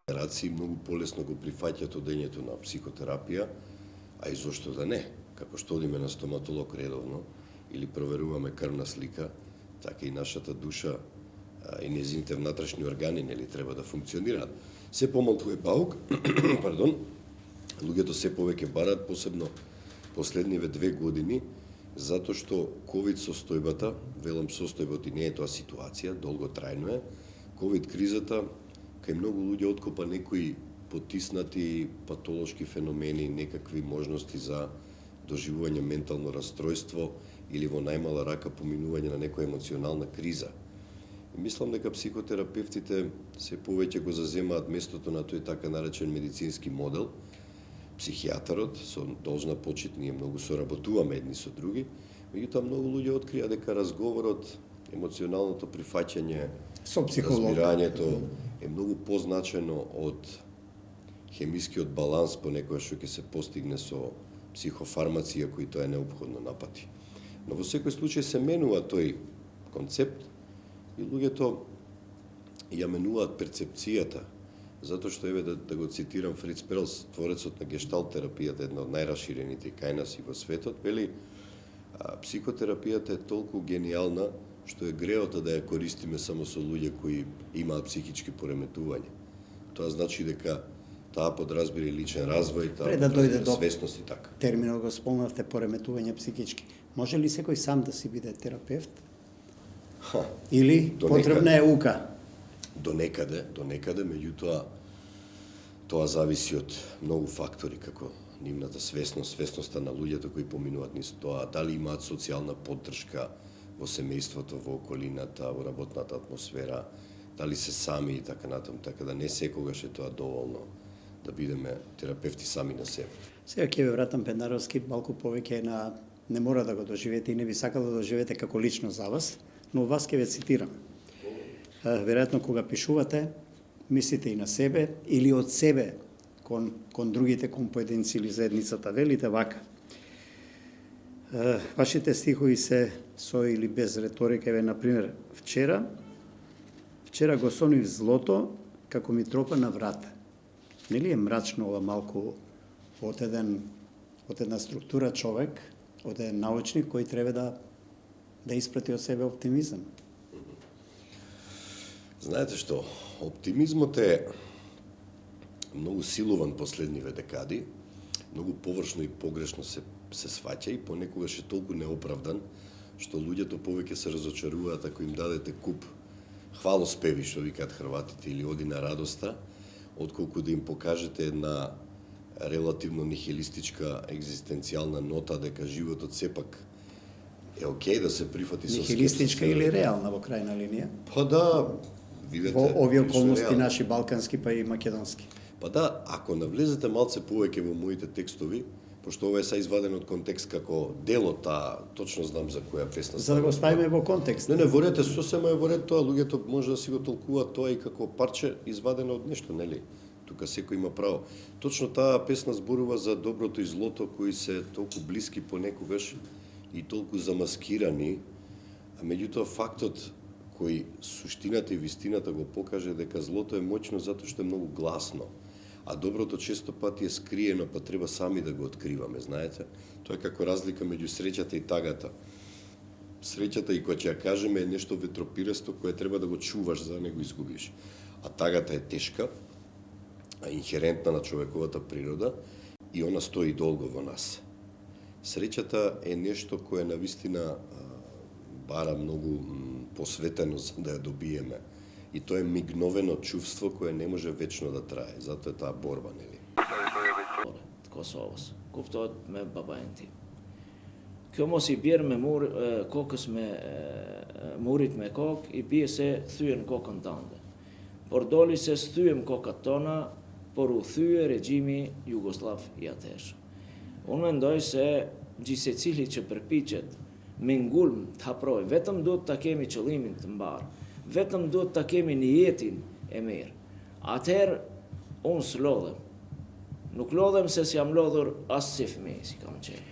генерации многу полесно го прифаќаат одењето на психотерапија, а и зошто да не? Како што одиме на стоматолог редовно или проверуваме крвна слика, така и нашата душа и незините внатрешни органи нели треба да функционираат. Се помалку е паук, пардон, луѓето се повеќе бараат, посебно последниве 2 години, затоа што ковид состојбата, велам состојбата и не е тоа ситуација, долготрајно е, ковид кризата кај многу луѓе откопа некои потиснати патолошки феномени, некакви можности за доживување ментално расстройство или во најмала рака поминување на некоја емоционална криза. И мислам дека психотерапевтите се повеќе го заземаат местото на тој така наречен медицински модел. Психијатарот со должна почит, ние многу соработуваме едни со други, меѓутоа многу луѓе открија дека разговорот, емоционалното прифаќање, разбирањето е многу позначено од хемискиот баланс понекогаш што ќе се постигне со психофармација кои тоа е неопходно напати. Но во секој случај се менува тој концепт и луѓето ја менуваат перцепцијата, затоа што еве да го цитирам Фриц Перлс, творецот на гешталт терапијата, една од најраширените кај нас и во светот, вели психотерапијата е толку гениална што е греота да ја користиме само со луѓе кои имаат психички пореметувања. Тоа значи дека таа подразбира и личен развој, таа Пред да дојде до свесност и така. терминот го спомнавте пореметување психички. Може ли секој сам да си биде терапевт? Или потребна е ука? До некаде, меѓутоа тоа зависи од многу фактори, како нивната свесност, свесноста на луѓето кои поминуваат низ тоа, дали имаат социјална поддршка во семејството, во околината, во работната атмосфера, дали се сами и така натаму, така да не секогаш е тоа доволно да бидеме терапевти сами на себе. Сега ќе ве вратам Пендаровски малку повеќе на не мора да го доживеете и не би сакал да доживеете како лично за вас, но вас ќе ве цитирам. Веројатно кога пишувате, мислите и на себе или од себе кон другите, кон поединци или заедницата. Велите вака. Вашите стихови се со или без риторика, еве например, вчера го сонив злото како ми тропа на врата. Нели е мрачно ова малку од една структура човек, од еден научник кој треба да испрати од себе оптимизам? Знаете што, оптимизмот е многу силуван последниве декади, многу површно и погрешно се сваќа и понекогаш е толку неоправдан, што луѓето повеќе се разочаруваат ако им дадете куп хвалоспеви, што викаат хрватите, или оди на радоста, отколку да им покажете една релативно нихилистичка екзистенцијална нота дека животот сепак е окей да се прифати со нихилистичка или реална во крајна линија? Па да, видете. Во овие околности наши балкански па и македонски. Па да, ако навлезете малце повеќе во моите текстови, пошто ова е са изваден од контекст како дел од таа, точно знам за која песна. За да го ставиме во контекст. Не, во ред е сосема е во ред тоа, луѓето може да си го толкуваат тоа и како парче извадено од нешто, нели? Тука секој има право. Точно таа песна зборува за доброто и злото кои се толку блиски понекогаш и толку замаскирани, а меѓутоа фактот кој суштината и вистината го покаже дека злото е моќно затоа што е многу гласно, а доброто често пати е скриено, па треба сами да го откриваме, знаете? Тоа е како разлика меѓу среќата и тагата. Среќата, и кога ќе ја кажеме, е нешто ветропиресто кое треба да го чуваш за да не го изгубиш. А тагата е тешка, инхерентна на човековата природа и она стои долго во нас. Среќата е нешто кое навистина бара многу посветено за да ја добиеме. И тоа е мигновено чувство кое не може вечно да трае. Затоа е таа борба, нели? Kosovas. Kuptohet me babain tim. Kjo mos I bjerë me kokës me murit me kokë, I bie se thyen kokën tënde. Por doli se sthyem kokat tona, por u thye regjimi Jugoslav I atëhershëm. Unë mendoj se gjithsecili që përpiqet me ngulm të haproj, vetëm duhet ta kemi qëllimin të mbarë, vetëm duhet ta kemi nijetin e mirë. Atëherë unë s'lodhem. Nuk lodhem se si jam lodhur as si fëmijë, si kam qenë.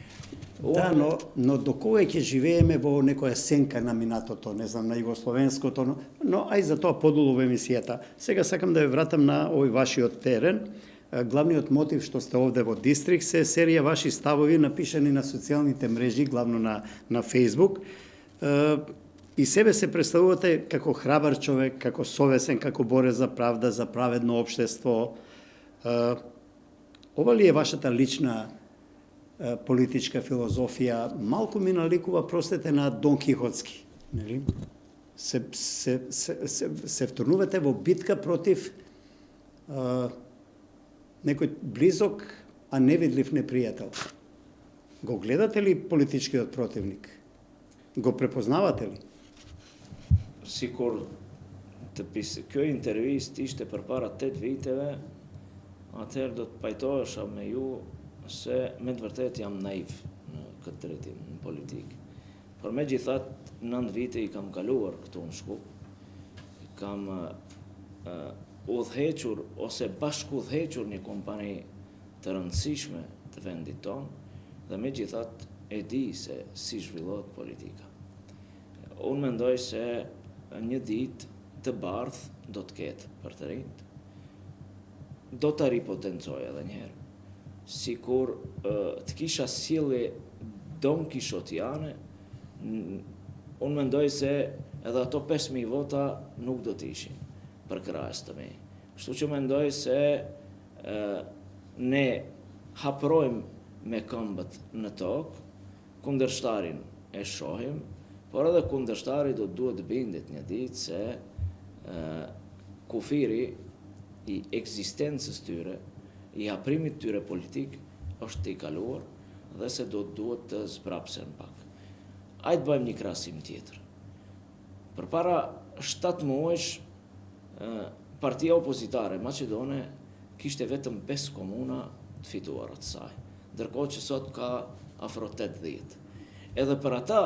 Да, но до кога ќе живееме во некоја сенка на минатото, не знам, на југословенското, но ај за тоа подолу во емисијата. Сега сакам да ве вратам на овој вашиот терен. Главниот мотив што сте овде во Дистрикт се серија ваши ставови напишани на социјалните мрежи, главно на Facebook. И себе се представувате како храбар човек, како совесен, како борец за правда, за праведно општество. Ова ли е вашата лична политичка филозофија? Малку ми наликува, простете, на Дон Кихотски, нели? Се втурнувате во битка против некој близок, а невидлив непријател. Го гледате ли политичкиот противник? Го препознавате ли? Сикур Kjo intervjisti ishte përpara 8 viteve, atëherë do të pajtohesha me ju se me të vërtet jam naiv në këtë drejtim, në politikë. Por megjithatë, 9 vite i kam kaluar këtu në Shkup, kam udhëhequr ose bashkë udhëhequr një kompani të rëndësishme të vendit tonë, dhe megjithatë e di se si zhvillohet politika. Unë mendoj se një ditë të bardhë do të ketë për të rinjt, do të ripotencoj edhe njëherë. Sikur të kisha sjellje Don Kishotiane, unë mendoj se edhe ato 5.000 vota nuk do të ishin për krahas të mi. Kështu që mendoj se ne haprojmë me këmbët në tokë, kundërshtarin e shohim, por edhe kundërshtari do duhet bindet një ditë se kufiri i ekzistencës tyre, i haprimit tyre politik është të i kaluar dhe se do duhet të zbrapsen pak. Ajtë bëjmë një krahasim tjetër. Përpara 7 muajsh, partia opozitare Maqedone kishte vetëm 5 komuna të fituara të saj, ndërkohë që sot ka afro 80. Edhe për ata,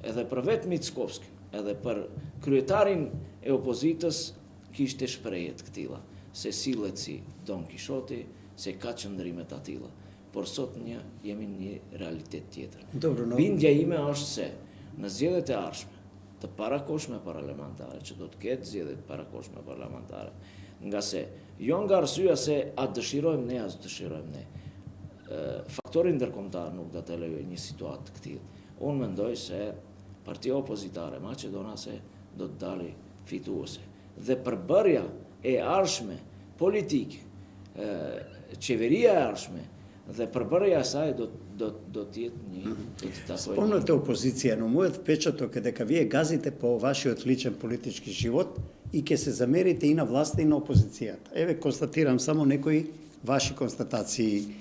edhe për vetë Mickovski, edhe për kryetarin e opozitës kishte shprehje të këtilla, se sillet si Don Kishoti, se ka qëndrimet atilla. Por sot jemi një realitet tjetër. Bindja ime është se në zgjedhjet e ardhshme të parakoshme parlamentare, që do të ketë zgjedhje të parakoshme parlamentare, nga se jo nga arsyeja se a dëshirojmë ne, as dëshirojmë ne. Faktori ndërkombëtar nuk do të lejojë një situatë të këtillë. Unë mendoj se partia opozitare maqedonase do të dali fituese. Dhe përbërja e ardhshme politike, qeveria e ardhshme dhe përbërja e saj do të jetë një Спомнате опозиција, но мојот впечаток е дека вие газите по вашиот личен политички живот и ќе се замерите и на власта и на опозицијата. Еве, констатирам само некои ваши констатации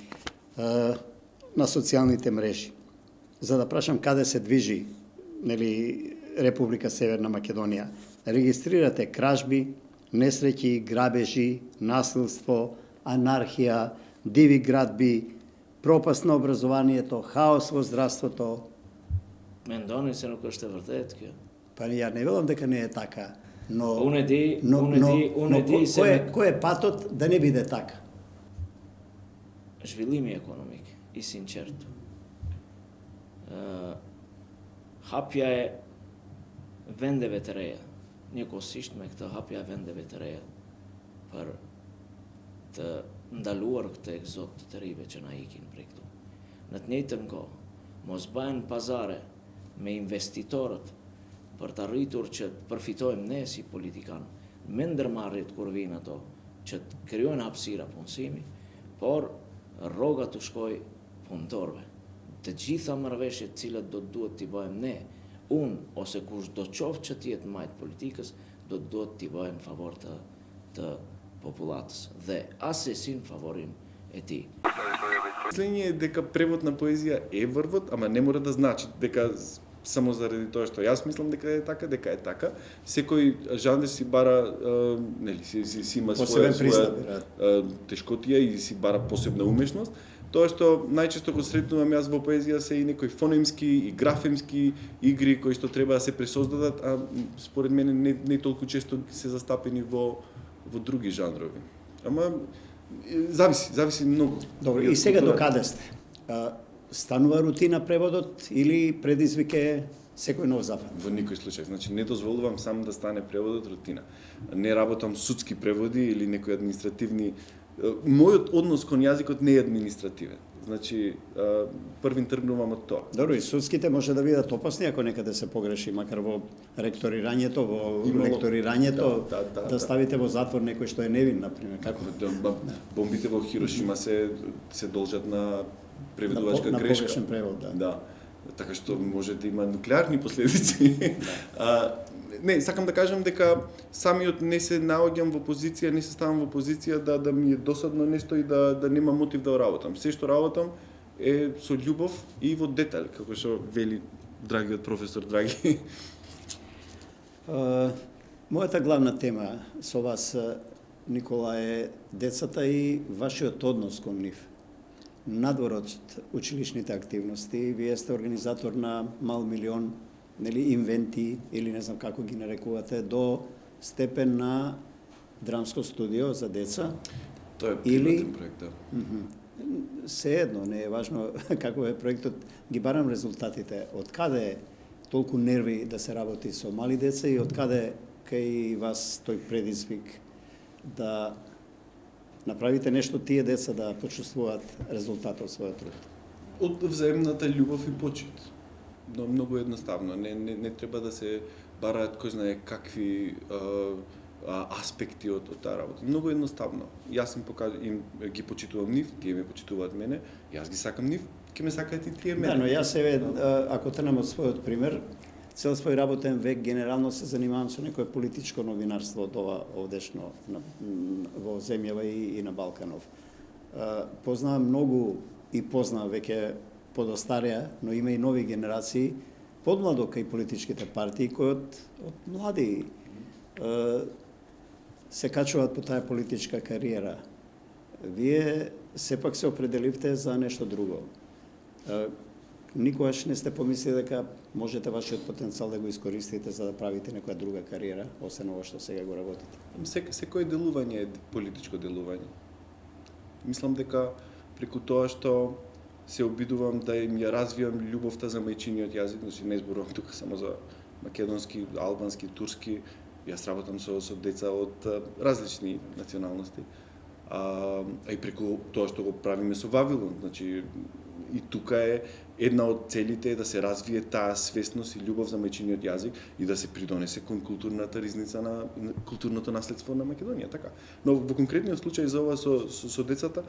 на социјалните мрежи. За да прашам каде се движи, нели, Република Северна Македонија. Регистрирате кражби, несреќи, грабежи, насилство, анархија, диви градби, пропаст на образованието, хаос во здравството. Мендони се nuk është e vërtetë kjo. Па ја не велам дека не е така, но Unë e di se кој е патот да не биде така? Zhvillimi ekonomik i sinqert. Hapja e vendeve të reja, njëkohësisht me këtë hapja e vendeve të reja për të ndaluar këtë egzot të rive që na ikin prej këtu. Në të njëjtën kohë, mos bëhen pazare me investitorët për të arritur që të përfitojmë ne si politikan, me ndërmarrjet kur vinë ato, që të krijojnë hapësira punësimi, por rroga të shkoj punëtorëve. Të gjitha marrëveshjet të cilat do të duhet t'i bëjmë ne, unë ose kush do qoftë që t'jetë majt politikës, do të duhet t'i bëjmë favor të popullatës dhe asesin favorim e tij. Мислење е дека превод на поезија е врвот, ама не мора да значи дека само заради тоа што јас мислам дека е така. Секој жанр си бара, нели, си има своја тешкотија и си бара посебна умешност. Тоа што најчесто го сретнувам јас во поезија се и некои фонемски и графемски игри кои што треба да се пресоздадат, а според мене не толку често се застапени во други жанрови. Ама зависи многу. Добро, и сега до каде сте? станува рутина преводот или предизвик е секој нов запад? Во никој случај. Значи, не дозволувам сам да стане преводот рутина. Не работам судски преводи или некои административни. Мојот однос кон јазикот не е административен. Значи, првин тргнувам од тоа. Добро, и судските може да бидат опасни ако некаде се погреши, макар во ректорирањето, да ставите во затвор некој што е невин, например. Како? Бомбите во Хирошима се должат на преведувачка на грешка. погрешен превод, да. Така што може да има нуклеарни последици. Не, сакам да кажам дека самиот не се наоѓам во позиција, не се ставам во позиција да ми е досадно нешто и да нема мотив да работам. Се што работам е со љубов и во детај, како што вели драгиот професор Драги. Мојата главна тема со вас, Никола, е децата и вашиот однос кон нив. Надвор од училишните активности, вие сте организатор на Мал милион, нели, инвенти, или не знам како ги нарекувате, до степен на драмско студио за деца. Тоа е приватен проект, да. Се едно, не е важно како е проектот, ги барам резултатите. Од каде толку нерви да се работи со мали деца и од каде кај вас тој предизвик да направите нешто тие деца да почувствуваат резултат од својот труд? Од взаемната љубов и почит. Но многу едноставно. Не треба да се бараат кој знае какви аспекти од таа работа. Многу едноставно. Јас им ги почитувам нив, тие ме почитуваат мене, јас ги сакам нив, ќе ме сакаат и тие мене. Да, но јас ако тренам од својот пример, цел свој работен век генерално се занимавам со некое политичко новинарство од ова овдешно во земјава и на Балканов. Познавам многу и познавам веќе подостарија, но има и нови генерации, подмладо кај политичките партии, кои од млади се качуваат по таа политичка кариера. Вие сепак се определивте за нешто друго. Никогаш не сте помислили дека можете вашиот потенцијал да го искористите за да правите некоја друга кариера, освен ова што сега го работите? Секој делување е политичко делување. Мислам дека преку тоа што се обидувам да им ја развивам љубовта за мајчиниот јазик, значи не зборувам тука само за македонски, албански, турски, јас работам со деца од различни националности. А и преку тоа што го правиме со Вавилон, значи и тука е една од целите е да се развие таа свесност и љубов за мајчиниот јазик и да се придонесе кон културната ризница на културното наследство на Македонија, така. Но во конкретниот случај за ова со децата,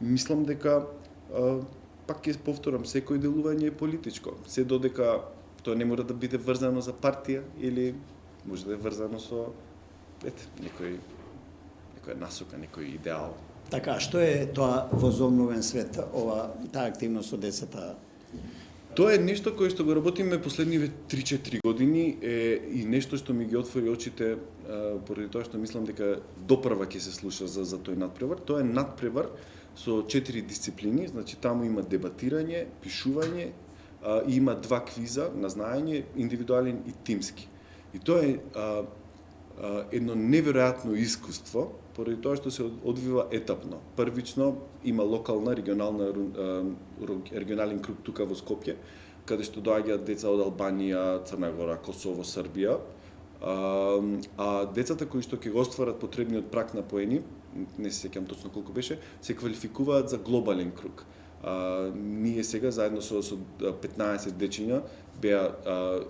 мислам дека пак ќе повторам, секој делување е политичко. Се додека тоа не мора да биде врзано за партија или може да е врзано со некоја насока, некој идеал. Така, што е тоа во зомновен свет, таа активност со децата? Тоа е нешто кое што го работиме последниве 3-4 години и нешто што ми ги отвори очите поради тоа што мислам дека допрва ќе се слуша за тој надпревар. Тоа е надпревар со 4 дисциплини, значи таму има дебатирање, пишување, и има 2 квиза на знаење, индивидуален и тимски. И тоа е едно неверојатно искуство, поради тоа што се одвива етапно. Првично има локална, регионален круг тука во Скопје, каде што доаѓаат деца од Албанија, Црна Гора, Косово, Србија. А децата кои што ќе го остварат потребниот праг на поени, не се сеќам точно колку беше, се квалификуваат за глобален круг. Ние сега заедно со 15 дечиња, беа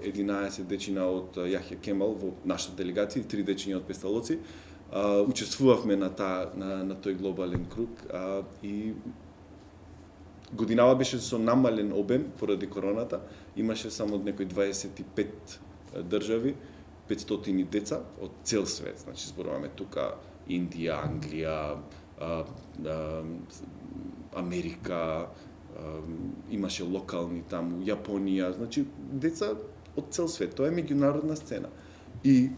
11 дечиња од Јахја Кемал во нашата делегација и 3 дечиња од Песталоци, учествувавме на тој глобален круг и годинава беше со намален обем поради короната, имаше само некои 25 држави, 500 деца од цел свет, значи зборуваме тука Индија, Англија, Америка, имаше локални таму, Јапонија, значи деца од цел свет, тоа е меѓународна сцена. И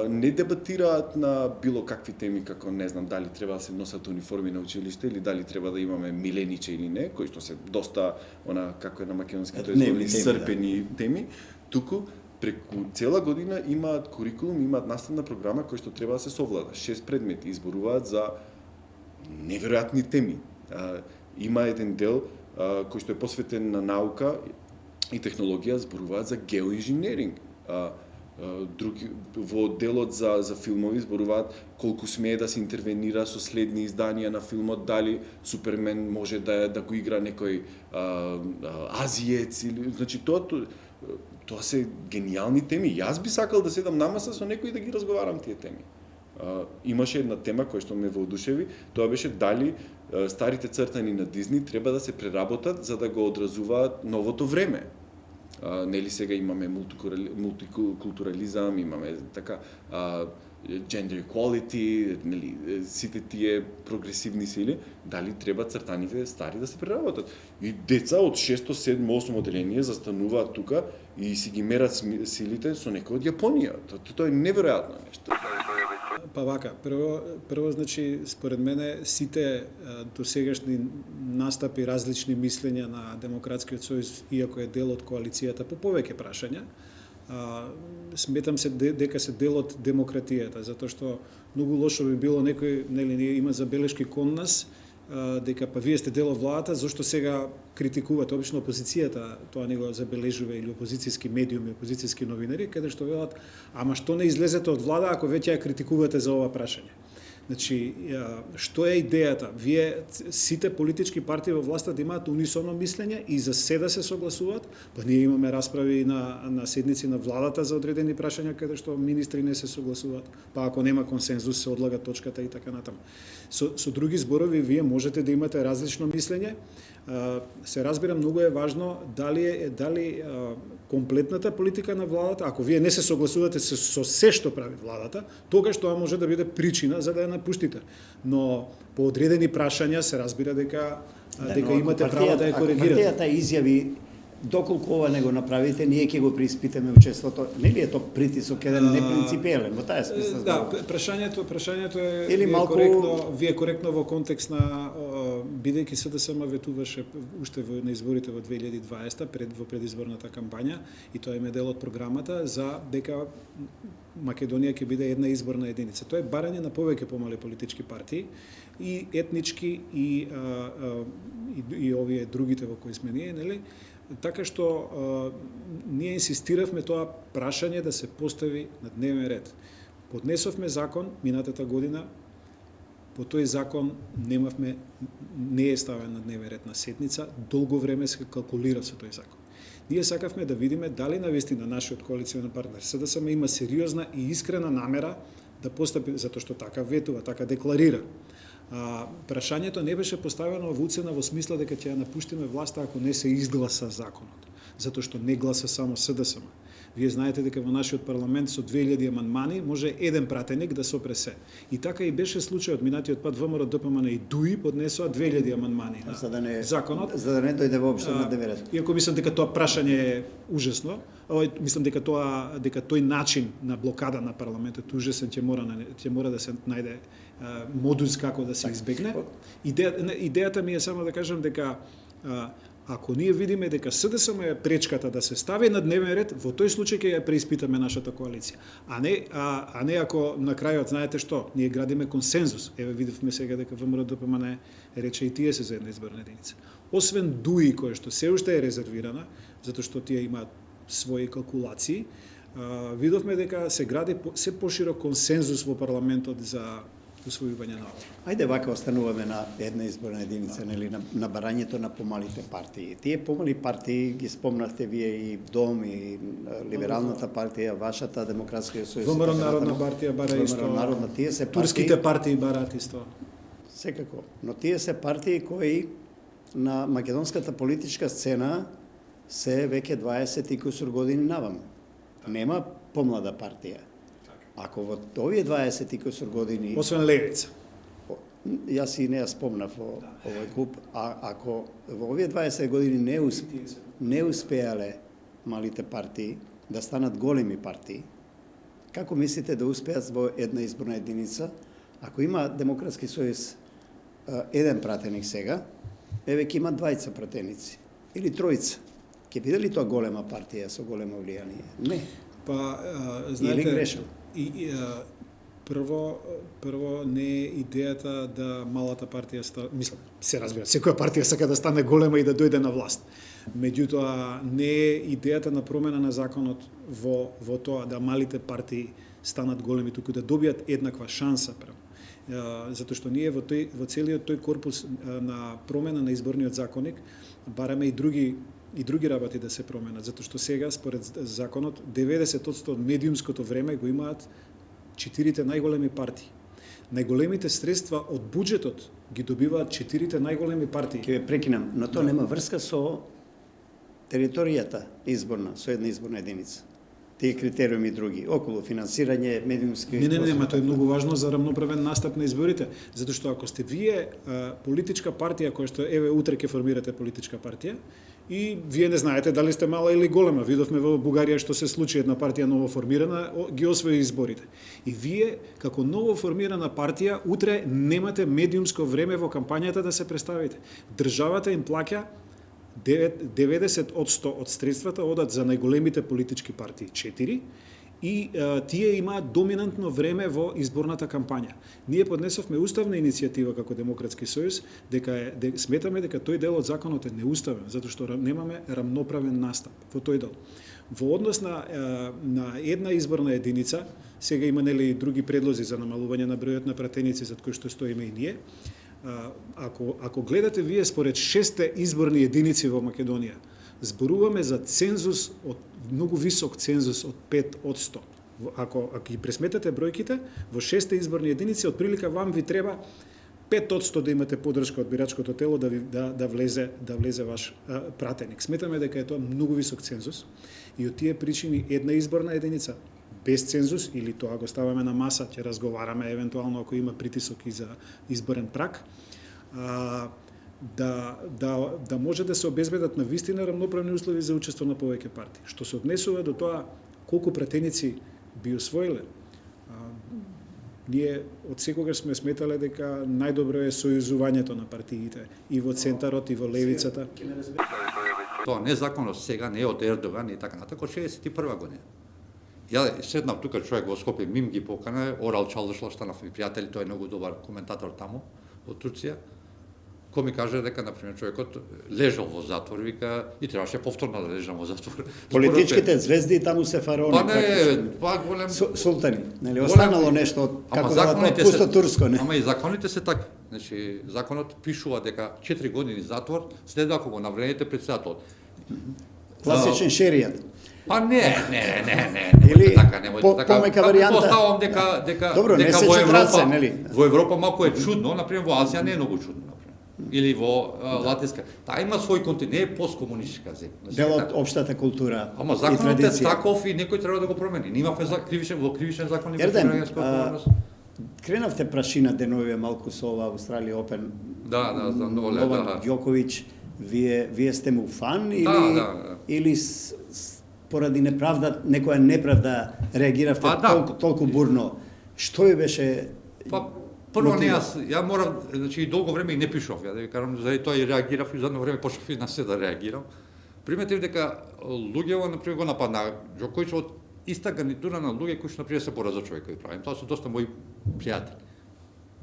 не дебатираат на било какви теми, како не знам дали треба да се носат униформи на училиште или дали треба да имаме милениче или не, кои што се доста како е на македонски тоа српени теми, туку преку цела година имаат курикулум, имаат наставна програма која што треба да се совлада. 6 предмети изборуваат за неверојатни теми. Има еден дел кој што е посветен на наука и технологија, зборуваат за геоинженеринг. Други во делот за филмови зборуваат колку смее да се интервенира со следни изданија на филмот, дали Супермен може да го игра некој азиец или значи тоа се гениални теми. Јас би сакал да седам на маса со некој да ги разговарам тие теми. Имаше една тема која што ме воодушеви, тоа беше дали старите цртани на Дизни треба да се преработат за да го одразуваат новото време. Нели сега имаме мултикултурализам, имаме така gender equality, нели сите тие прогресивни сили, дали треба цртаните стари да се преработат. И деца од 6, 7, 8 одделение застануваат тука и си ги мерат силите со некој од Јапонија. Тоа е неверојатно нешто. Па вака, прво значи според мене сите досегашни настапи, различни мислења на Демократскиот сојуз, иако е дел од коалицијата по повеќе прашања, сметам се дека се дел од демократијата, затоа што многу лошо би било некој, нели, има забелешки кон нас, дека па вие сте дел од владата, зошто сега критикувате? Обично опозицијата тоа не го забележува, или опозицијски медиуми, опозицијски новинари, каде што велат, ама што не излезете од влада ако веќе ја критикувате за ова прашање? Значи, што е идејата? Вие сите политички партии во власта да имаат унисоно мислење и за се да се согласуваат, па ние имаме расправи на седници на владата за одредени прашања каде што министри не се согласуваат, па ако нема консензус се одлага точката и така натаму. Со други зборови, вие можете да имате различно мислење. Се разбира, многу е важно дали комплетната политика на владата, ако вие не се согласувате со се што прави владата, тогаш тоа може да биде причина за да ја напуштите. Но по одредени прашања се разбира дека имате право да ја коригирате. Ако партијата изјави доколку ова не го направите, ние ќе го преиспитаме учеството. Нели е тоа притисок еден непринципиелен, во таа смисла? Да, прашањето е или малку коректно, вие коректно во контекст на бидејќи СДСМ ветуваше уште на изборите во 2020 во предизборната кампања и тоа е дел од програмата за дека Македонија ќе биде една изборна единица. Тоа е барање на повеќе помали политички партии и етнички и овие другите во кои сме ние, нели? Така што ние инсистиравме тоа прашање да се постави на дневен ред. Поднесовме закон минатата година, по тој закон не е ставен на дневен ред на седница, долго време се калкулира со тој закон. Ние сакавме да видиме дали навистина нашиот коалиционен партнер СДСМ има сериозна и искрена намера да постапи, затоа што така ветува, така декларира. Прашањето не беше поставено во уцена во смисла дека ќе ја напуштиме власта ако не се изгласа законот, затоа што не гласа само СДСМ. Вие знаете дека во нашиот парламент со 2000 амандмани може еден пратеник да се опресе. И така и беше случајот минатиот пат ВМРО, ДПМН и ДУИ поднесоа 2000 амандмани на законот. За да не дојде воопшто на дневен ред. Иако мислам дека тоа прашање е ужасно, мислам дека тој начин на блокада на парламентот ужасен, ќе мора да се најде модус како да се избегне. Идејата ми е само да кажам дека ако ние видиме дека СДСМ е пречката да се стави на дневен ред, во тој случај ќе ја преиспитаме нашата коалиција. А не ако на крајот, знаете што, ние градиме консензус. Еве видовме сега дека ВМРО ДПМН рече и тие се за една изборна единица. Освен ДУИ која што се уште е резервирана, затоа што тие имаат своји калкулации, видовме дека се гради се поширок консензус во парламентот за усвојување на ова. Ајде вака остануваме на една изборна единица, нели, на барањето на помалите партии. Тие помали партии ги спомнахте вие и ДОМ, и Либералната партија, вашата Демократска сојуз. ВМРО Народна партија бара исто. Народна, тие се партии, турските партии бараат исто. Секако, но тие се партии кои на македонската политичка сцена се веќе 20 и кусур години наваму. Нема помлада партија. Ако во овие 20 и кусур години... Освен Левица. Јас и не ја спомнав во овој клуб, ако во овие 20 години не успеале малите партии да станат големи партии, како мислите да успеат во една изборна единица, ако има Демократски сојуз еден пратеник сега, еве ќе има двајца пратеници или тројца. Ќе биде ли тоа голема партија со големо влијание? Не. Па, знаете, или грешам? Прво не е идејата да малата партија мислам, се разбира, секоја партија сака да стане голема и да дојде на власт. Меѓутоа не е идејата на промена на законот во тоа да малите партии станат големи, туку да добијат еднаква шанса прво. Затоа што ние во целиот тој корпус на промена на изборниот законник бараме и други работи да се променат, затоа што сега според законот 90% од медиумското време го имаат 4 најголеми партии. Најголемите средства од буџетот ги добиваат 4 најголеми партии. Ќе ве прекинам, но тоа нема врска со територијата изборна, со една изборна единица. Тие критериуми други, околу финансирање, медиумски... Не, тоа е многу важно за рамноправен настап на изборите, затоа што ако сте вие политичка партија која што еве утре ќе формирате политичка партија и вие не знаете дали сте мала или голема, видовме во Бугарија што се случи, една партија ново формирана ги освои изборите. И вие како ново формирана партија утре немате медиумско време во кампањата да се представите. Државата им плаќа 90% од средствата одат за најголемите политички партии 4 и тие имаат доминантно време во изборната кампања. Ние поднесовме уставна иницијатива како Демократски сојуз сметаме дека тој дел од законот е неуставен затоа што немаме рамноправен настап во тој дел. Во однос на една изборна единица, сега има нели други предлози за намалување на бројот на пратеници за кои што стоиме и ние. Ако гледате вие според 6 изборни единици во Македонија, зборуваме за цензус од многу висок цензус од 5%. Ако ги пресметате бројките, во 6 изборни единици отприлика вам ви треба 5% да имате поддршка од бирачкото тело да влезе ваш пратеник. Сметаме дека е тоа многу висок цензус и од тие причини една изборна единица без цензус или тоа го ставаме на маса, ќе разговараме евентуално ако има притисок и за изборен праг, да може да се обезбедат на вистина рамноправни услови за учество на повеќе партии. Што се однесува до тоа колку пратеници би освоиле, ние од секогаш сме сметале дека најдобро е сојузувањето на партиите и во центарот и во левицата. Тоа незаконно сега не е од Ердоган и така натако, 61 година. Ја седнав тука човек во Скопје, Мим ги покана, Орал Чалдышлав станавме пријатели, тој е многу добар коментатор таму, во Турција. Кој ми каже дека, например, човекот лежал во затвор, вика, и требаше повторно да лежам во затвор. Политичките звезди таму се фараони. Па не, па голем... Султани, нели, останало нешто од како да пусто турско, не? Ама и законите се така. Значи, законот пишува дека 4 години затвор, след ако го навредите председателот. Класичен шеријат. Па не. Или така, немојте така. помека варијанта. Поставам дека Добро, не се во четраце, Европа, нели? во Европа малку е чудно, например во Азија не е многу чудно, например. Или во Латинска. Таа има свој континент, не е посткомунистичка земја. Дел од општата култура Ама и законот е традиција. таков и некој треба да го промени. Имавме за кривичен закон и Ерден, кренавте прашина деновиве малку со ова Австралија Опен. Да, за Ноле, Новак Ѓоковиќ, вие сте му фан или или поради неправда, некоја неправда реагиравте толку бурно? Што ви беше? Па прво не ја морам, значи долго време и не пишав, ја да ви кажам, заради тоа и реагирав и за едно време почнав и на се да реагирам. Приметив дека луѓето на пример го нападна Ѓоковиќ од иста гарнитура на луѓе кои што на пример се бора за човекови прави. Тоа се доста мои пријатели.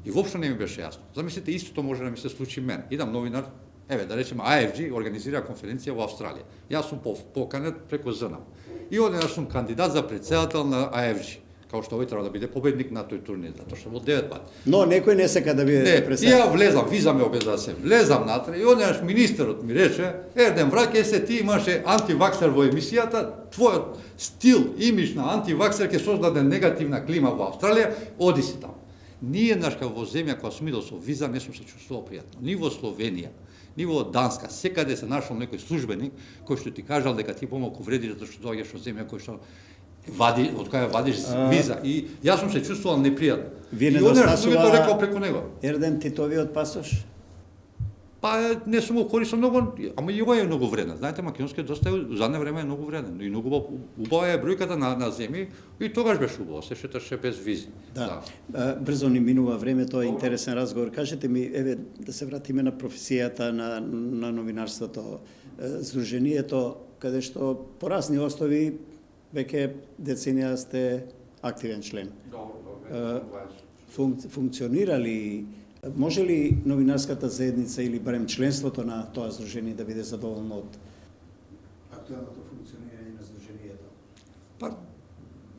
И воопшто не ми беше јасно. Замислите, истото може да ми се случи мен. Идам новинар, еве да речеме AFG организира конференција во Австралија. Јас сум поканет преку ЗНА. И одеднаш сум кандидат за претседател на AFG. Као што овој треба да биде победник на тој турнир, затоа што во 9 пати. Но некој не сака да биде претседател. Ја влезам, виза ме обеза да се влезам натре и одеднаш министерот ми рече: "Ерден, враќај се, ти имаше антиваксер во емисијата, твојот стил, имидж на антиваксер ќе создаде негативна клима во Австралија, оди си таму." Ние нашка во земја која сум идол со виза не сум се чувствувал пријатно. Ни во Словенија, ни во Данска, секаде се нашол некој службеник кој што ти кажал дека ти помалку вредиш затоа што доаѓаш од земја кој што од која вадиш виза. И јас сум се чувствувал непријатно. Вие и недостасува рекол преку него. Ерден Титовиот пасош? Па не сум го користил многу, ама и ова е многу вреден. Знаете, македонскиот доста за задне време е многу вреден. И многу убава е бројката на земји и тогаш беше убаво, се шеташе без визи. Да. Брзо ни минува време, тоа е интересен разговор. Кажете ми, еве, да се вратиме на професијата на новинарството, здруженијето, каде што по разни основи веќе деценија сте активен член. функционира ли, може ли новинарската заедница или барем членството на тоа здружение да биде задоволно од актуелното функционирање на здружението? Па,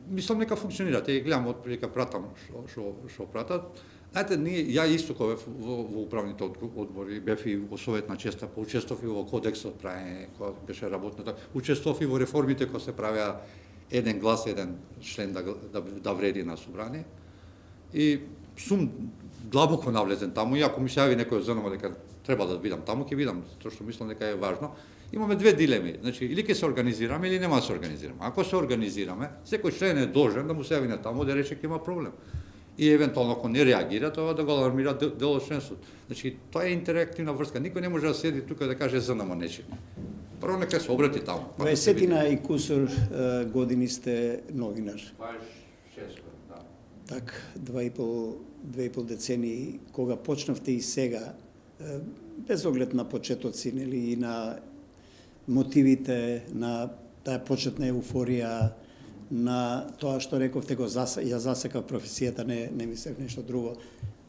мислам нека функционира, те ги гледам од прилика пратам што пратат. Знаете, ја исто кога бев во управните одбори, бев и во Советна честа, поучествував и во кодексот праење, кога беше работната, учествував и во реформите кои се правеа еден глас, еден член да вреди на собрание. И сум длабоко навлезен таму, и ако ми се јави некој ЗНМ дека треба да бидам таму, ќе бидам, тоа што мислам дека е важно. Имаме две дилеми, значи или ќе се организираме или нема да се организираме. Ако се организираме, секој член е должен да му се јави на таму да рече ќе има проблем. И евентуално ако не реагира, тоа да го алармира дел од членството. Значи тоа е интерактивна врска. Никој не може да седи тука да каже ЗНМ нечи. Прво нека се обрати таму. 20 и кусур години сте новинар. 26, да. Так, 2,5 децении, кога почнавте и сега, без оглед на почетоци, нели, и на мотивите, на таа почетна еуфорија, на тоа што рековте ја засекав професијата, не мислев нешто друго.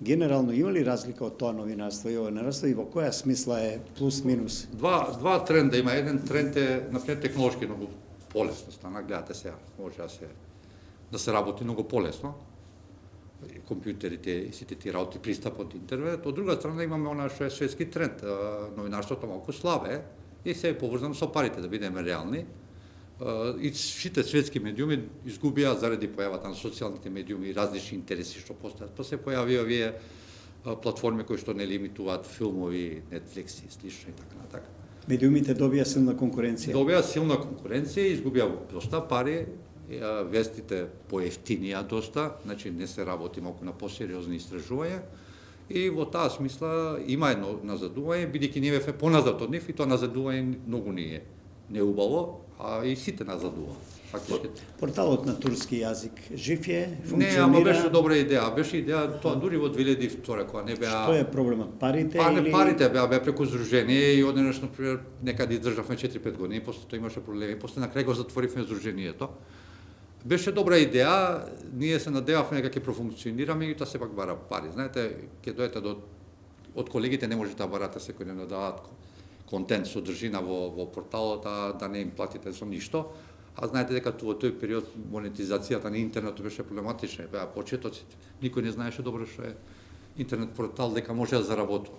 Генерално има ли разлика од тоа новинарство и ова новинарство и во која смисла е плюс минус? Два тренда има. Еден тренд е например технолошки многу полесно стана, гледате сега, може да се работи многу полесно. Компјутерите и сите тие работи пристапот интернет. Од друга страна имаме она што е светски тренд, новинарството малку слабе и се е поврзано со парите, да бидеме реални. И сите светски медиуми изгубија заради појавата на социјалните медиуми и различни интереси што постојат. Па се појавија овие платформи кои што не лимитуваат филмови, Netflix и слично и така натака. Медиумите добија силна конкуренција. Добија силна конкуренција, изгубија доста пари, вестите поевтинија доста, значи не се работи малку на посериозни истражувања. И во таа смисла има едно назадување, бидејќи ние бевме поназад од нив и тоа назадување многу не е неубаво, а и сите назадува. Фактички. Порталот на турски јазик жив е, функционира? Не, ама беше добра идеја. Беше идеја тоа дури во 2002 кога не беа. Што е проблемот? Парите или парите беа преку здружение и одненаш например некаде издржавме 4-5 години, после тоа имаше проблеми, после на крај го затворивме здружението. Беше добра идеја, ние се надевавме дека ќе профункционираме и тоа сепак бара пари. Знаете, ќе дојдете од колегите не можете да барате секој ден да дадат контент, содржина во порталот, да не им платите со ништо. А знаете дека во тој период монетизацијата на интернетот беше проблематична, беа почетоците. Никој не знаеше добро што е интернет портал дека може да заработува.